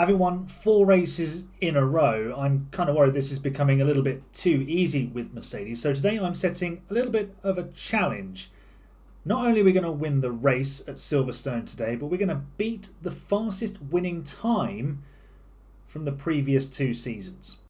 Having won 4 races in a row, I'm kind of worried this is becoming a little bit too easy with Mercedes. So today I'm setting a little bit of a challenge. Not only are we going to win the race at Silverstone today, but we're going to beat the fastest winning time from the previous 2 seasons.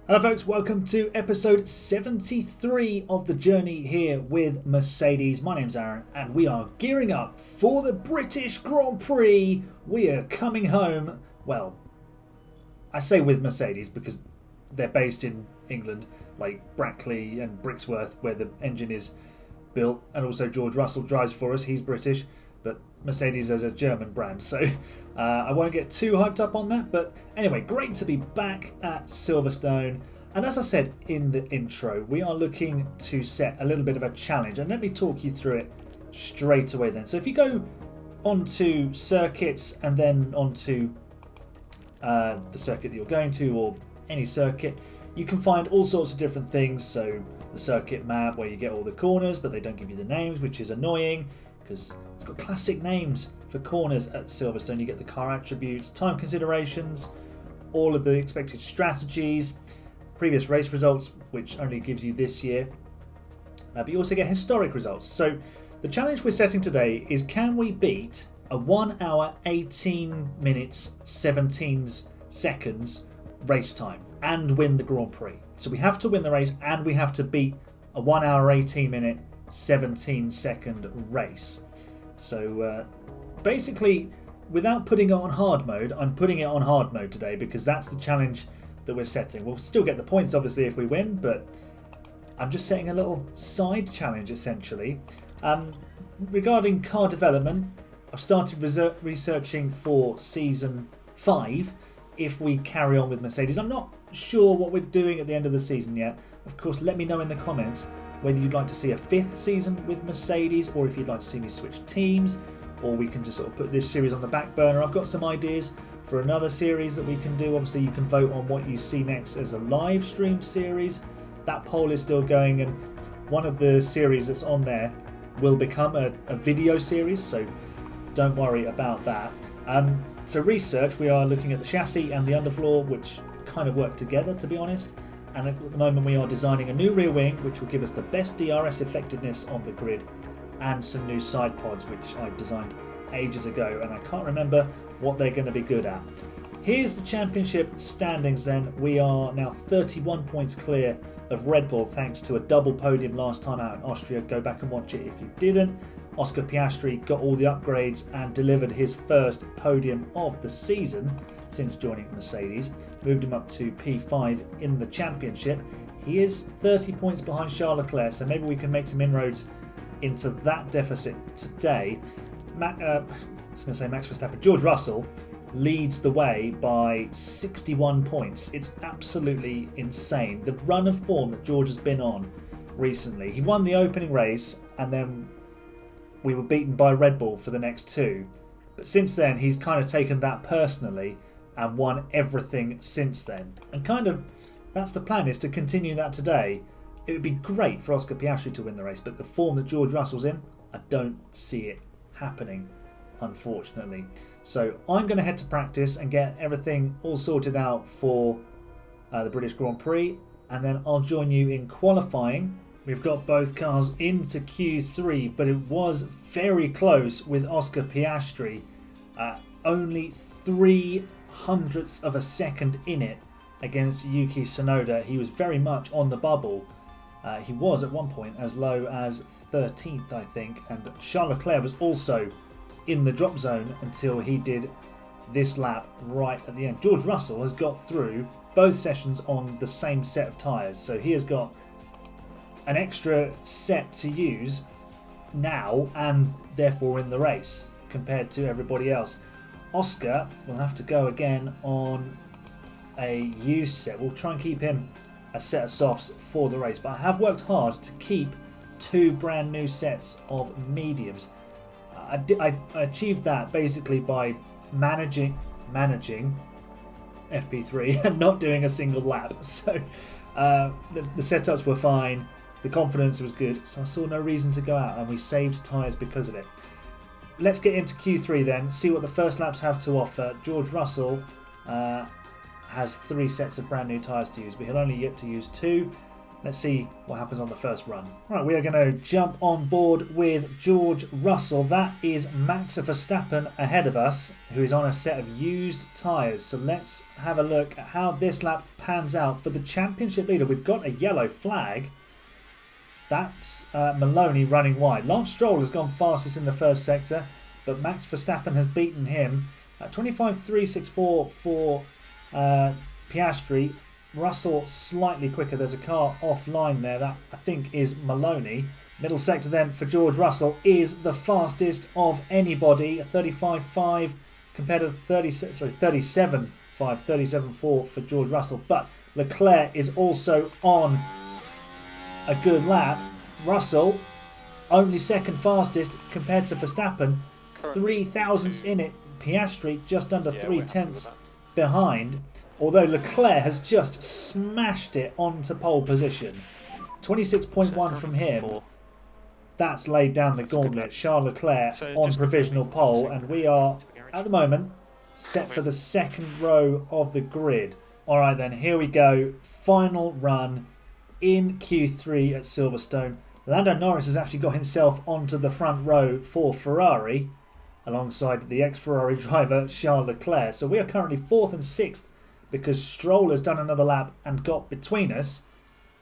Hello folks, welcome to episode 73 of The Journey here with Mercedes. My name's Aaron and we are gearing up for the British Grand Prix. We are coming home, well, I say with Mercedes because they're based in England, like Brackley and Brixworth, where the engine is built, and also George Russell drives for us, he's British, but Mercedes is a German brand, so I won't get too hyped up on that. But anyway, great to be back at Silverstone, and as I said in the intro, we are looking to set a little bit of a challenge, and let me talk you through it straight away then. So if you go onto circuits and then onto the circuit that you're going to, or any circuit, you can find all sorts of different things. So the circuit map where you get all the corners, but they don't give you the names, which is annoying because it's got classic names for corners at Silverstone. You get the car attributes, time considerations, all of the expected strategies, previous race results, which only gives you this year, but you also get historic results. So the challenge we're setting today is, can we beat a 1 hour 18 minutes 17 seconds race time and win the Grand Prix? So we have to win the race and we have to beat a 1 hour 18 minute 17 second race. So basically, without putting it on hard mode, I'm putting it on hard mode today because that's the challenge that we're setting. We'll still get the points obviously if we win, but I'm just setting a little side challenge essentially. Regarding car development, I've started researching for season 5 if we carry on with Mercedes. I'm not sure what we're doing at the end of the season yet. Of course, let me know in the comments whether you'd like to see a 5th season with Mercedes, or if you'd like to see me switch teams, or we can just sort of put this series on the back burner. I've got some ideas for another series that we can do. Obviously, you can vote on what you see next as a live stream series. That poll is still going, and one of the series that's on there will become a video series, so don't worry about that. So research, we are looking at the chassis and the underfloor, which kind of work together, to be honest. And at the moment we are designing a new rear wing, which will give us the best DRS effectiveness on the grid, and some new side pods, which I designed ages ago, and I can't remember what they're going to be good at. Here's the championship standings then. We are now 31 points clear of Red Bull, thanks to a double podium last time out in Austria. Go back and watch it if you didn't. Oscar Piastri got all the upgrades and delivered his first podium of the season since joining Mercedes. Moved him up to P5 in the championship. He is 30 points behind Charles Leclerc, so maybe we can make some inroads into that deficit today. I was going to say Max Verstappen. George Russell leads the way by 61 points. It's absolutely insane. The run of form that George has been on recently. He won the opening race and then we were beaten by Red Bull for the next 2. But since then, he's kind of taken that personally and won everything since then. And kind of, that's the plan, is to continue that today. It would be great for Oscar Piastri to win the race, but the form that George Russell's in, I don't see it happening, unfortunately. So I'm going to head to practice and get everything all sorted out for the British Grand Prix, and then I'll join you in qualifying. We've got both cars into Q3, but it was very close with Oscar Piastri. Only 0.03 of a second in it against Yuki Tsunoda. He was very much on the bubble. He was at one point as low as 13th, I think. And Charles Leclerc was also in the drop zone until he did this lap right at the end. George Russell has got through both sessions on the same set of tyres. So he has got an extra set to use now and therefore in the race compared to everybody else. Oscar will have to go again on a used set. We'll try and keep him a set of softs for the race, but I have worked hard to keep 2 brand new sets of mediums. I achieved that basically by managing FP3 and not doing a single lap. So the setups were fine. The confidence was good, so I saw no reason to go out, and we saved tyres because of it. Let's get into Q3 then, see what the first laps have to offer. George Russell has 3 sets of brand new tyres to use, but he'll only get to use 2. Let's see what happens on the first run. Right, we are going to jump on board with George Russell. That is Max Verstappen ahead of us, who is on a set of used tyres. So let's have a look at how this lap pans out for the championship leader. We've got a yellow flag. That's Maloney running wide. Lance Stroll has gone fastest in the first sector, but Max Verstappen has beaten him. 25.364 for Piastri. Russell slightly quicker. There's a car offline there. That, I think, is Maloney. Middle sector then for George Russell is the fastest of anybody. 35.5 compared to 37.5, 37.4 for George Russell. But Leclerc is also on a good lap. Russell only second fastest compared to Verstappen, 3 thousandths in it. Piastri just under 3 tenths behind, although Leclerc has just smashed it onto pole position. 26.1 from him. That's laid down the gauntlet. Charles Leclerc on provisional pole, and we are at the moment set for the second row of the grid. Alright then, here we go. Final run in Q3 at Silverstone. Lando Norris has actually got himself onto the front row for Ferrari, alongside the ex-Ferrari driver Charles Leclerc. So we are currently 4th and 6th because Stroll has done another lap and got between us.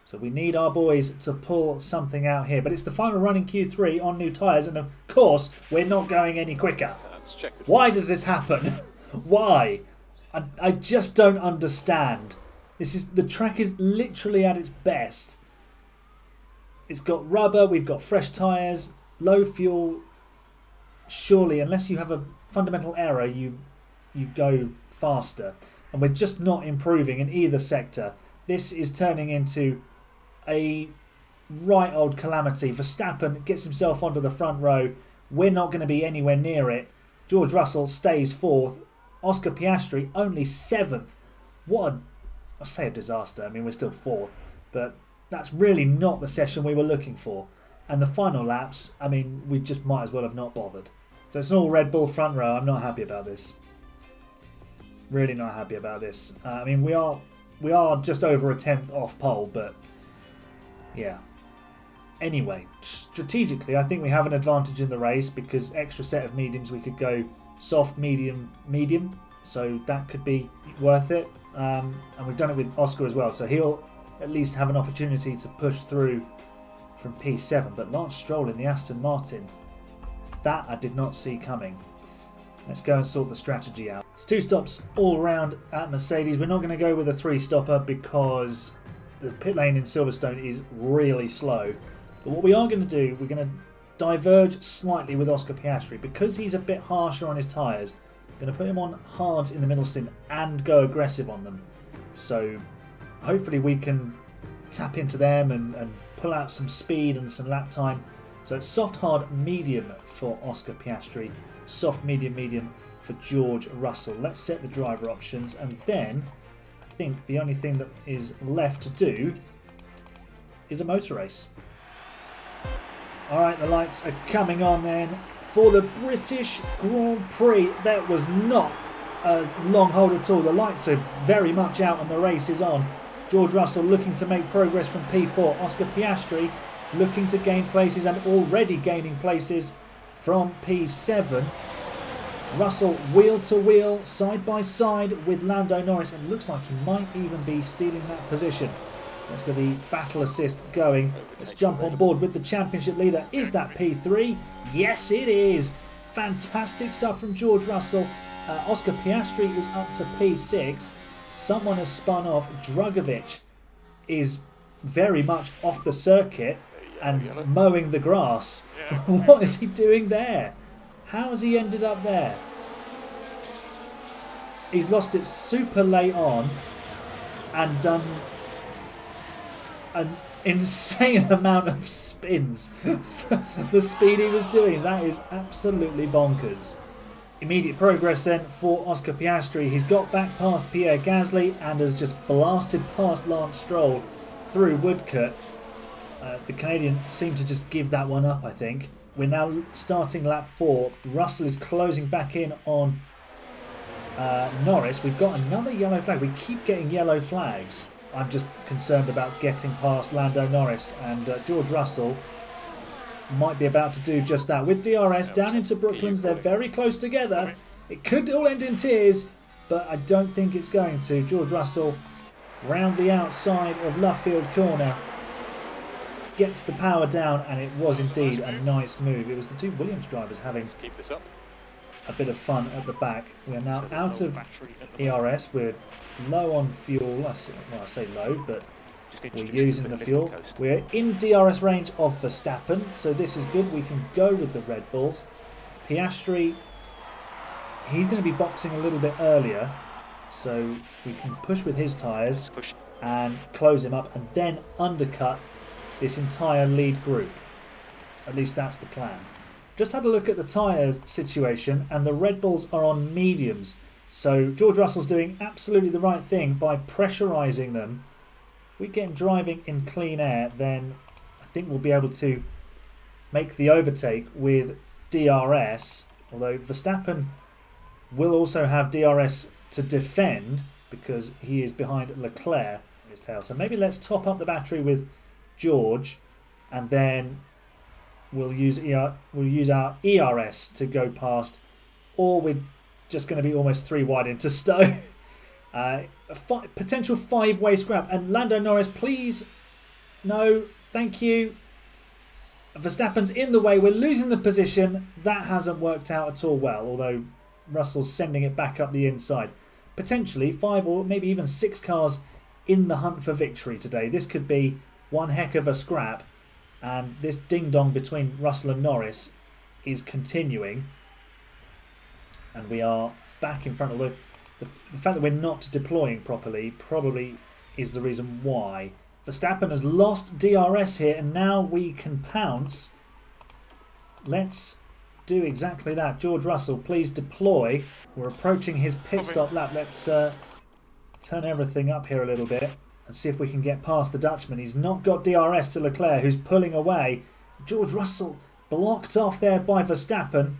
So we need our boys to pull something out here. But it's the final run in Q3 on new tyres, and of course we're not going any quicker. Why does this happen? Why? I just don't understand. The track is literally at its best. It's got rubber, we've got fresh tyres, low fuel. Surely, unless you have a fundamental error, you go faster. And we're just not improving in either sector. This is turning into a right old calamity. Verstappen gets himself onto the front row. We're not going to be anywhere near it. George Russell stays 4th. Oscar Piastri only 7th. I say a disaster. I mean, we're still 4th. But that's really not the session we were looking for. And the final laps, I mean, we just might as well have not bothered. So it's an all Red Bull front row. I'm not happy about this. Really not happy about this. I mean, we are just over a 10th off pole, but yeah. Anyway, strategically, I think we have an advantage in the race because extra set of mediums, we could go soft, medium, medium. So that could be worth it. And we've done it with Oscar as well. So he'll at least have an opportunity to push through from P7. But Lance Stroll in the Aston Martin, that I did not see coming. Let's go and sort the strategy out. It's 2 stops all around at Mercedes. We're not going to go with a 3-stopper because the pit lane in Silverstone is really slow. But what we are going to do, we're going to diverge slightly with Oscar Piastri. Because he's a bit harsher on his tyres, I'm going to put him on hards in the middle stint and go aggressive on them. So hopefully we can tap into them and pull out some speed and some lap time. So it's soft, hard, medium for Oscar Piastri. Soft, medium, medium for George Russell. Let's set the driver options, and then I think the only thing that is left to do is a motor race. Alright, the lights are coming on then for the British Grand Prix. That was not a long hold at all. The lights are very much out and the race is on. George Russell looking to make progress from P4. Oscar Piastri looking to gain places and already gaining places from P7. Russell wheel to wheel, side by side with Lando Norris, and looks like he might even be stealing that position. Let's get the battle assist going. Let's jump on board with the championship leader. Is that P3? Yes, it is. Fantastic stuff from George Russell. Oscar Piastri is up to P6. Someone has spun off. Drugovic is very much off the circuit and mowing the grass. What is he doing there? How has he ended up there? He's lost it super late on and done an insane amount of spins. The speed he was doing, that is absolutely bonkers. Immediate progress then for Oscar Piastri. He's got back past Pierre Gasly and has just blasted past Lance Stroll through Woodcote. The Canadian seemed to just give that one up, I think. We're now starting lap 4. Russell is closing back in on Norris. We've got another yellow flag. We keep getting yellow flags. I'm just concerned about getting past Lando Norris, and George Russell might be about to do just that. With DRS down into Brooklands, they're very close together. It could all end in tears, but I don't think it's going to. George Russell round the outside of Luffield corner, gets the power down, and it was indeed a nice move. It was the two Williams drivers having a bit of fun at the back. We are now out of ERS. We're low on fuel. I say low, but we're using the fuel. We're in DRS range of Verstappen, so this is good. We can go with the Red Bulls. Piastri, he's going to be boxing a little bit earlier, so we can push with his tyres and close him up and then undercut this entire lead group. At least that's the plan. Just had a look at the tyre situation, and the Red Bulls are on mediums. So George Russell's doing absolutely the right thing by pressurising them. If we get him driving in clean air, then I think we'll be able to make the overtake with DRS. Although Verstappen will also have DRS to defend because he is behind Leclerc in his tail. So maybe let's top up the battery with George, and then we'll use our ERS to go past, or we're just going to be almost 3 wide into Stowe. Potential 5-way scrap, and Lando Norris, please, no, thank you. Verstappen's in the way, we're losing the position. That hasn't worked out at all well, although Russell's sending it back up the inside. Potentially 5 or maybe even 6 cars in the hunt for victory today. This could be one heck of a scrap, and this ding-dong between Russell and Norris is continuing, and we are back in front of the fact that we're not deploying properly probably is the reason why. Verstappen has lost DRS here, and now we can pounce. Let's do exactly that. George Russell, please deploy. We're approaching his pit stop lap. Let's turn everything up here a little bit and see if we can get past the Dutchman. He's not got DRS to Leclerc, who's pulling away. George Russell blocked off there by Verstappen.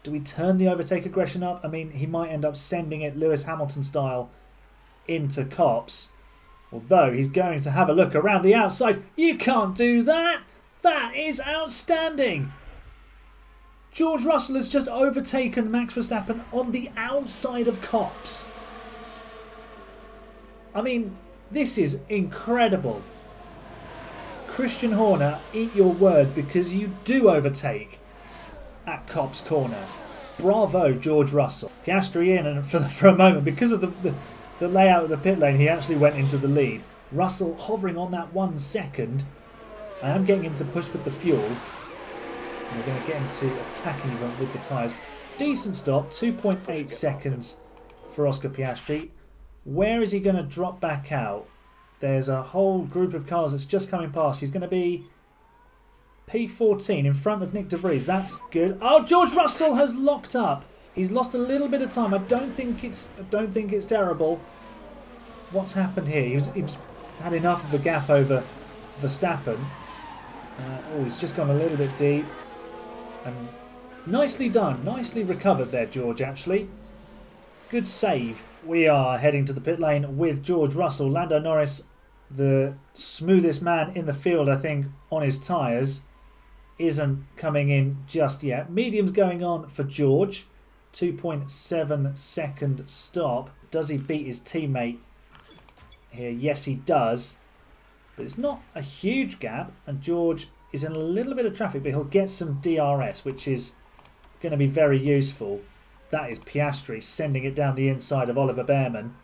Do we turn the overtake aggression up? I mean, he might end up sending it Lewis Hamilton style into Copse. Although he's going to have a look around the outside. You can't do that! That is outstanding! George Russell has just overtaken Max Verstappen on the outside of Copse. I mean, this is incredible. Christian Horner, eat your words, because you do overtake at Copse corner. Bravo, George Russell. Piastri in, and for a moment, because of the layout of the pit lane, he actually went into the lead. Russell hovering on that 1 second. I am getting him to push with the fuel. And we're going to get him to attacking even with the tyres. Decent stop, 2.8 seconds for Oscar Piastri. Where is he going to drop back out? There's a whole group of cars that's just coming past. He's going to be P14 in front of Nick De Vries. That's good. Oh, George Russell has locked up. He's lost a little bit of time. I don't think it's terrible. What's happened here? He's had enough of the gap over Verstappen. He's just gone a little bit deep. And nicely done. Nicely recovered there, George, actually. Good save. We are heading to the pit lane with George Russell. Lando Norris, the smoothest man in the field, I think, on his tyres, isn't coming in just yet. Medium's going on for George. 2.7 second stop. Does he beat his teammate here? Yes, he does. But it's not a huge gap, and George is in a little bit of traffic, but he'll get some DRS, which is going to be very useful. That is Piastri sending it down the inside of Oliver Behrman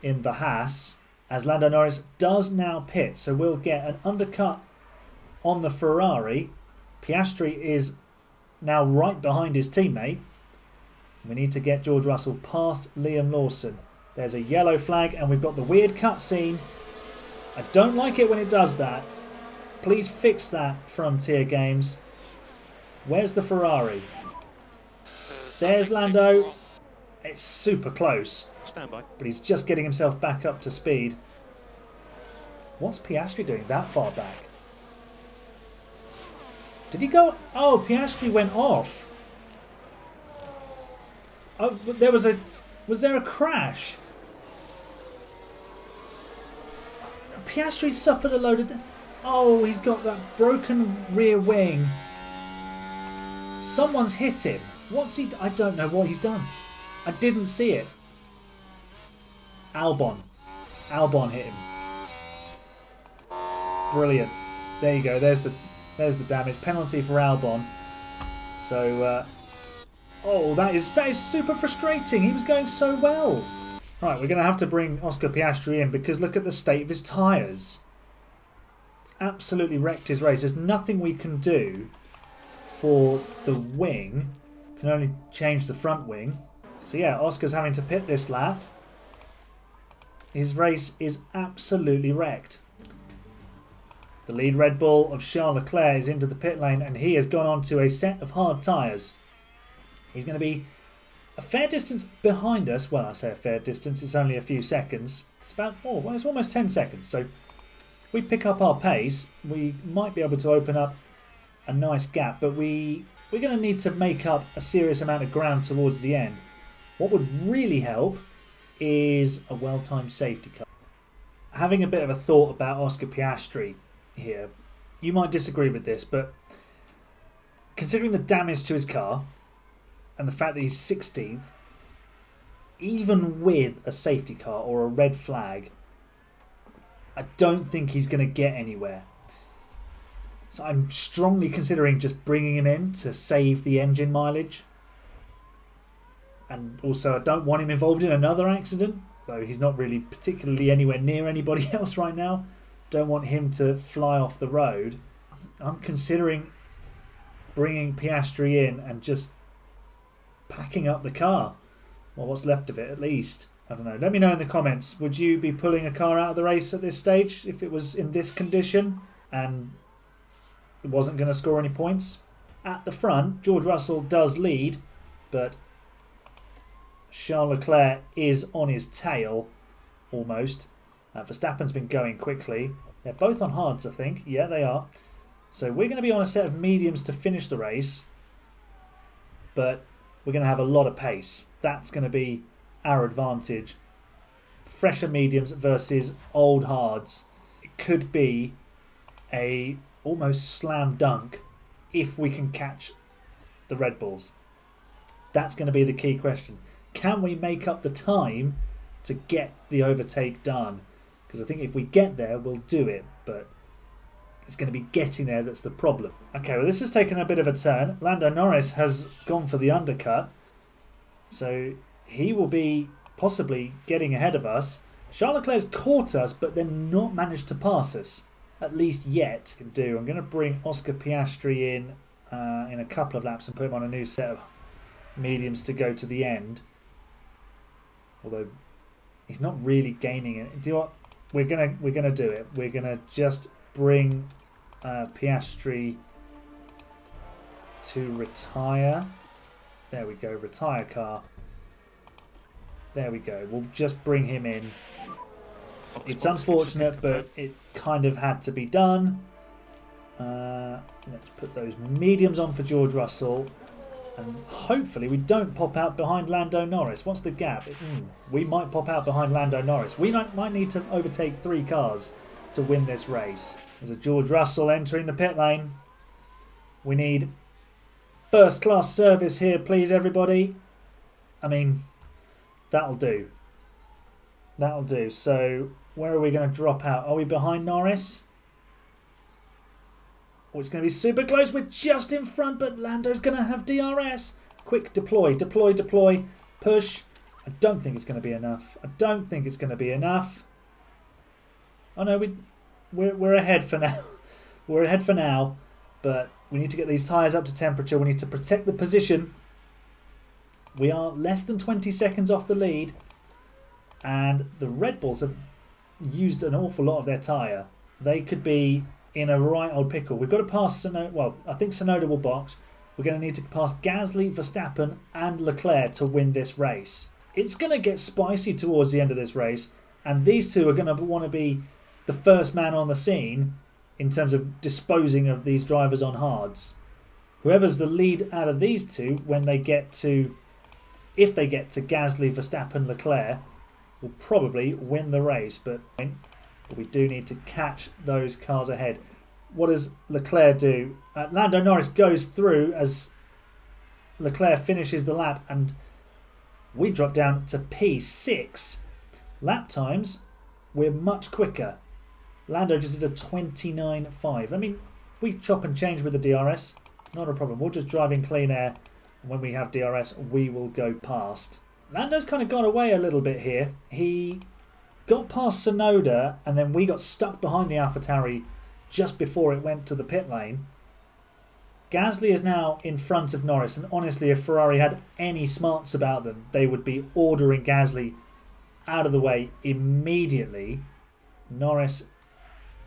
in the Haas, as Lando Norris does now pit. So we'll get an undercut on the Ferrari. Piastri is now right behind his teammate. We need to get George Russell past Liam Lawson. There's a yellow flag, and we've got the weird cutscene. I don't like it when it does that. Please fix that, Frontier Games. Where's the Ferrari? There's Lando. It's super close. But he's just getting himself back up to speed. What's Piastri doing that far back? Did he go? Oh, Piastri went off. Oh, was there a crash? Piastri suffered a load of... Oh, he's got that broken rear wing. Someone's hit him. What's he... I don't know what he's done. I didn't see it. Albon hit him. Brilliant. There you go. There's the damage. Penalty for Albon. So, oh, that is super frustrating. He was going so well. Right, we're going to have to bring Oscar Piastri in because look at the state of his tyres. It's absolutely wrecked his race. There's nothing we can do for the wing. Can only change the front wing. So yeah, Oscar's having to pit this lap. His race is absolutely wrecked. The lead Red Bull of Charles Leclerc is into the pit lane and he has gone on to a set of hard tyres. He's going to be a fair distance behind us. Well, I say a fair distance, it's only a few seconds. It's about, oh, well, it's almost 10 seconds. So if we pick up our pace, we might be able to open up a nice gap, but we're going to need to make up a serious amount of ground towards the end. What would really help is a well-timed safety car. Having a bit of a thought about Oscar Piastri here, you might disagree with this, but considering the damage to his car and the fact that he's 16th, even with a safety car or a red flag, I don't think he's going to get anywhere. So I'm strongly considering just bringing him in to save the engine mileage. And also I don't want him involved in another accident, though he's not really particularly anywhere near anybody else right now. Don't want him to fly off the road. I'm considering bringing Piastri in and just packing up the car. Well, what's left of it at least. I don't know. Let me know in the comments. Would you be pulling a car out of the race at this stage if it was in this condition and it wasn't going to score any points? At the front, George Russell does lead, but Charles Leclerc is on his tail almost. Verstappen's been going quickly. They're both on hards, I think. Yeah, they are. So we're going to be on a set of mediums to finish the race, but we're going to have a lot of pace. That's going to be our advantage. Fresher mediums versus old hards. It could be a almost slam dunk if we can catch the Red Bulls. That's going to be the key question. Can we make up the time to get the overtake done? Because I think if we get there, we'll do it. But it's going to be getting there that's the problem. Okay, well, this has taken a bit of a turn. Lando Norris has gone for the undercut. So he will be possibly getting ahead of us. Charles Leclerc's caught us, but then not managed to pass us. At least yet. I'm going to bring Oscar Piastri in a couple of laps and put him on a new set of mediums to go to the end. Although he's not really gaining it. Do you know what? We're gonna do it. We're gonna just bring Piastri to retire. There we go. Retire car. There we go. We'll just bring him in. It's unfortunate, but it kind of had to be done. Let's put those mediums on for George Russell. And hopefully we don't pop out behind Lando Norris. What's the gap? We might pop out behind Lando Norris. We might need to overtake 3 cars to win this race. There's a George Russell entering the pit lane. We need first class service here, please, everybody. I mean, that'll do. That'll do. So where are we going to drop out? Are we behind Norris? Oh, it's going to be super close. We're just in front, but Lando's going to have DRS. Quick, deploy, push. I don't think it's going to be enough. Oh no, we're ahead for now. We're ahead for now, but we need to get these tyres up to temperature. We need to protect the position. We are less than 20 seconds off the lead, and the Red Bulls have used an awful lot of their tyre. They could be in a right old pickle. We've got to pass Sonoda. Well, I think Sonoda will box. We're going to need to pass Gasly, Verstappen and Leclerc to win this race. It's going to get spicy towards the end of this race, and these two are going to want to be the first man on the scene in terms of disposing of these drivers on hards. Whoever's the lead out of these two when they get to, if they get to Gasly, Verstappen, Leclerc, will probably win the race. But we do need to catch those cars ahead. What does Leclerc do? Lando Norris goes through as Leclerc finishes the lap, and we drop down to P6. Lap times, we're much quicker. Lando just did a 29.5. I mean, we chop and change with the DRS, not a problem. We'll just drive in clean air, and when we have DRS, we will go past. Lando's kind of got away a little bit here. He got past Tsunoda, and then we got stuck behind the AlphaTauri just before it went to the pit lane. Gasly is now in front of Norris, and honestly, if Ferrari had any smarts about them, they would be ordering Gasly out of the way immediately. Norris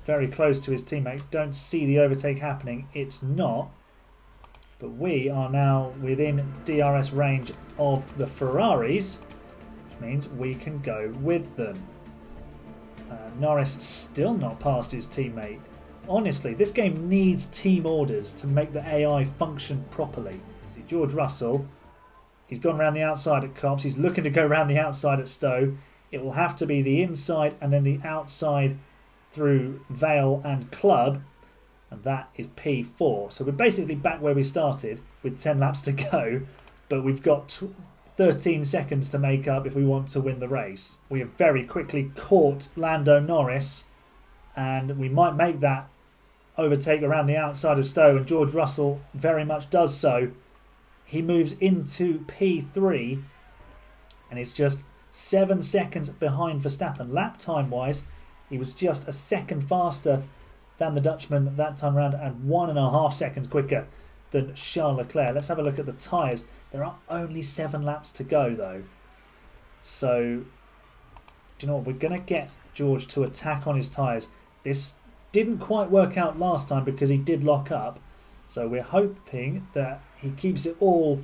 very close to his teammate. Don't see the overtake happening. It's not. But we are now within DRS range of the Ferraris, which means we can go with them. Norris still not past his teammate. Honestly, this game needs team orders to make the AI function properly. See, George Russell, he's gone around the outside at Copse. He's looking to go around the outside at Stowe. It will have to be the inside and then the outside through Vale and Club, and that is P4. So we're basically back where we started with 10 laps to go, but we've got 13 seconds to make up if we want to win the race. We have very quickly caught Lando Norris, and we might make that overtake around the outside of Stowe, and George Russell very much does so. He moves into P3, and it's just 7 seconds behind Verstappen. Lap time wise, he was just a second faster than the Dutchman that time round, and 1.5 seconds quicker than Charles Leclerc. Let's have a look at the tyres. There are only 7 laps to go though. So, do you know what? We're going to get George to attack on his tyres. This didn't quite work out last time because he did lock up. So we're hoping that he keeps it all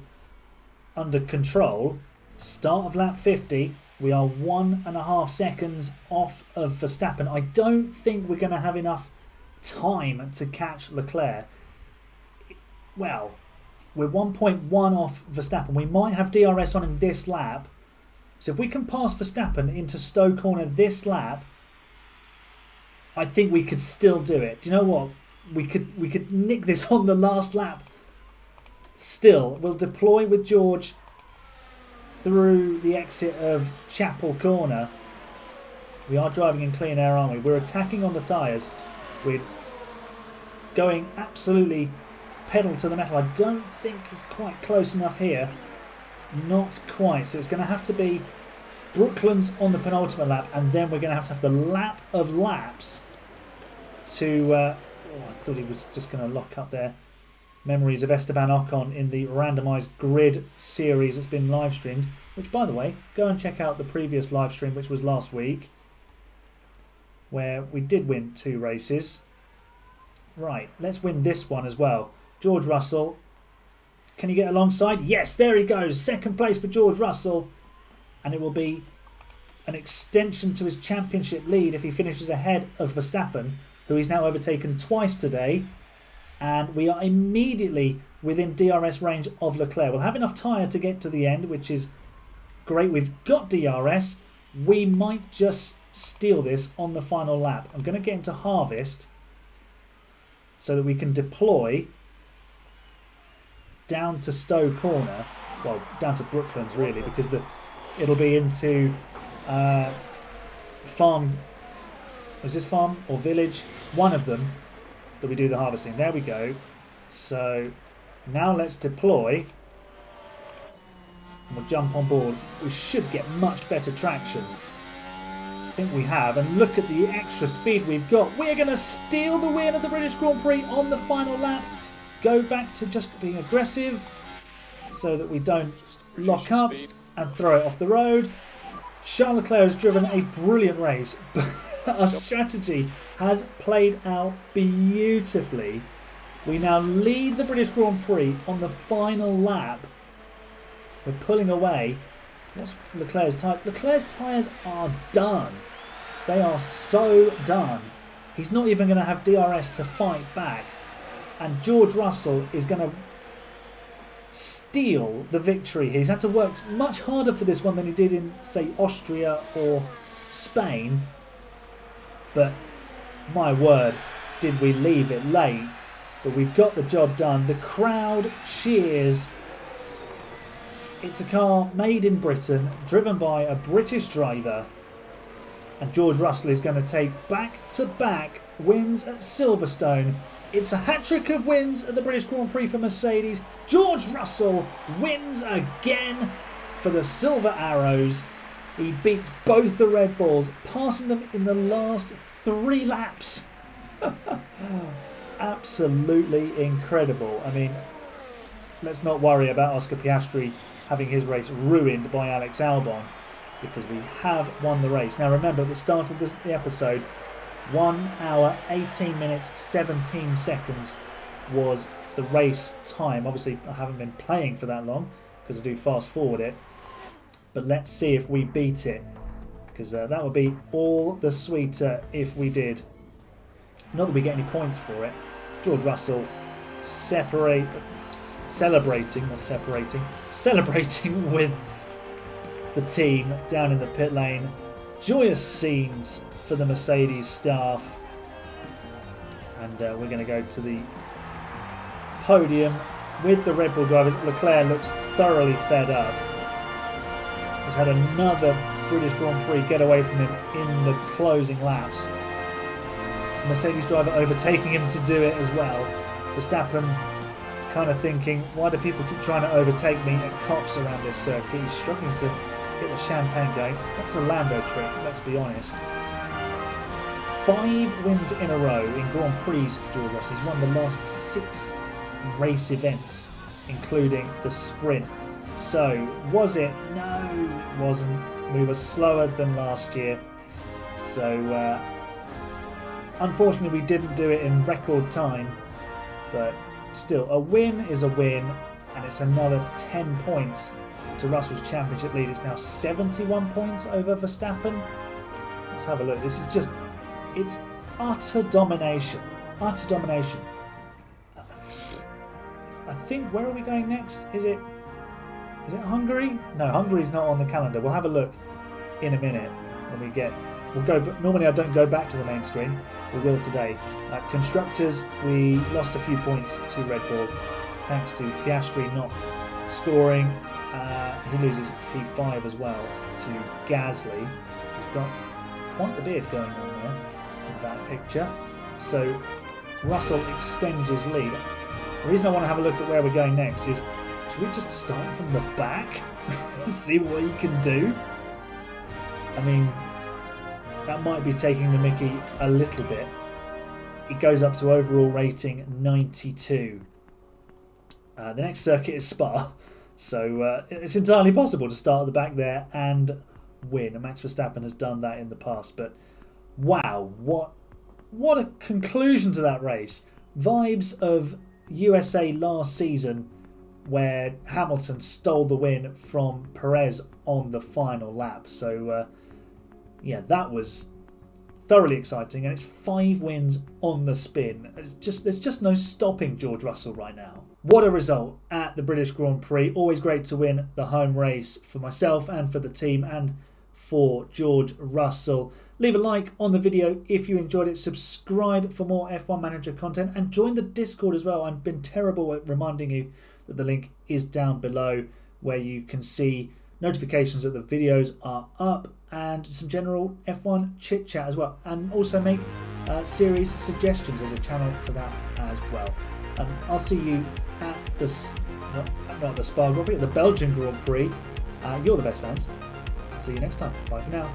under control. Start of lap 50. We are 1.5 seconds off of Verstappen. I don't think we're going to have enough time to catch Leclerc. Well, we're 1.1 off Verstappen. We might have DRS on him this lap. So if we can pass Verstappen into Stowe Corner this lap, I think we could still do it. Do you know what? We could nick this on the last lap. Still, we'll deploy with George through the exit of Chapel Corner. We are driving in clean air, aren't we? We're attacking on the tyres. We're going absolutely pedal to the metal. I don't think he's quite close enough here. Not quite. So it's going to have to be Brooklands on the penultimate lap, and then we're going to have the lap of laps to... I thought he was just going to lock up there. Memories of Esteban Ocon in the randomised grid series that's been live streamed, which, by the way, go and check out the previous live stream, which was last week, where we did win 2 races. Right, let's win this one as well. George Russell, can he get alongside? Yes, there he goes. Second place for George Russell, and it will be an extension to his championship lead if he finishes ahead of Verstappen, who he's now overtaken twice today. And we are immediately within DRS range of Leclerc. We'll have enough tyre to get to the end, which is great. We've got DRS. We might just steal this on the final lap. I'm going to get into Harvest so that we can deploy down to Stowe Corner. Well, down to Brooklands, really, because it'll be into Farm... Is this Farm or Village? One of them. That we do the harvesting. There we go. So now let's deploy. And we'll jump on board. We should get much better traction. I think we have. And look at the extra speed we've got. We're going to steal the win of the British Grand Prix on the final lap. Go back to just being aggressive so that we don't lock up and throw it off the road. Charles Leclerc has driven a brilliant race. Our strategy has played out beautifully. We now lead the British Grand Prix on the final lap. We're pulling away. What's Leclerc's tyres? Leclerc's tyres are done. They are so done. He's not even going to have DRS to fight back. And George Russell is going to steal the victory. He's had to work much harder for this one than he did in, say, Austria or Spain. But my word, did we leave it late. But we've got the job done. The crowd cheers. It's a car made in Britain, driven by a British driver. And George Russell is going to take back-to-back wins at Silverstone. It's a hat-trick of wins at the British Grand Prix for Mercedes. George Russell wins again for the Silver Arrows. He beats both the Red Bulls, passing them in the last 3 laps. Absolutely incredible. I mean, let's not worry about Oscar Piastri having his race ruined by Alex Albon, because we have won the race. Now remember, at the start of the episode, 1 hour, 18 minutes, 17 seconds was the race time. Obviously, I haven't been playing for that long because I do fast forward it. But let's see if we beat it, because that would be all the sweeter if we did. Not that we get any points for it. George Russell celebrating with the team down in the pit lane. Joyous scenes for the Mercedes staff. And we're going to go to the podium with the Red Bull drivers. Leclerc looks thoroughly fed up. He's had another British Grand Prix get away from him in the closing laps. Mercedes driver overtaking him to do it as well. Verstappen kind of thinking, why do people keep trying to overtake me at cops around this circuit? He's struggling to get the champagne going. That's a Lando trick, let's be honest. 5 wins in a row in Grand Prix for George Russell. He's won the last 6 race events, including the sprint. So, was it? No, it wasn't. We were slower than last year. So, unfortunately, we didn't do it in record time. But still, a win is a win. And it's another 10 points to Russell's championship lead. It's now 71 points over Verstappen. Let's have a look. This is just... it's utter domination. Utter domination. I think, where are we going next? Is it Hungary? No, Hungary's not on the calendar. We'll have a look in a minute when we get... We'll go. Normally I don't go back to the main screen. We will today. Constructors, we lost a few points to Red Bull thanks to Piastri not scoring. He loses P5 as well to Gasly. He's got quite the beard going on there in that picture. So Russell extends his lead. The reason I want to have a look at where we're going next is, should we just start from the back and see what he can do? I mean, that might be taking the mickey a little bit. It goes up to overall rating 92. The next circuit is Spa, so it's entirely possible to start at the back there and win. And Max Verstappen has done that in the past. But wow, what a conclusion to that race. Vibes of USA last season, where Hamilton stole the win from Perez on the final lap. So yeah, that was thoroughly exciting, and it's 5 wins on the spin. There's just no stopping George Russell right now. What a result at the British Grand Prix. Always great to win the home race for myself and for the team and for George Russell. Leave a like on the video if you enjoyed it. Subscribe for more F1 Manager content and join the Discord as well. I've been terrible at reminding you that the link is down below, where you can see notifications that the videos are up and some general F1 chit chat as well, and also make series suggestions. There's a channel for that as well. I'll see you at not the Spa Grand Prix, at the Belgian Grand Prix. You're the best fans. See you next time. Bye for now.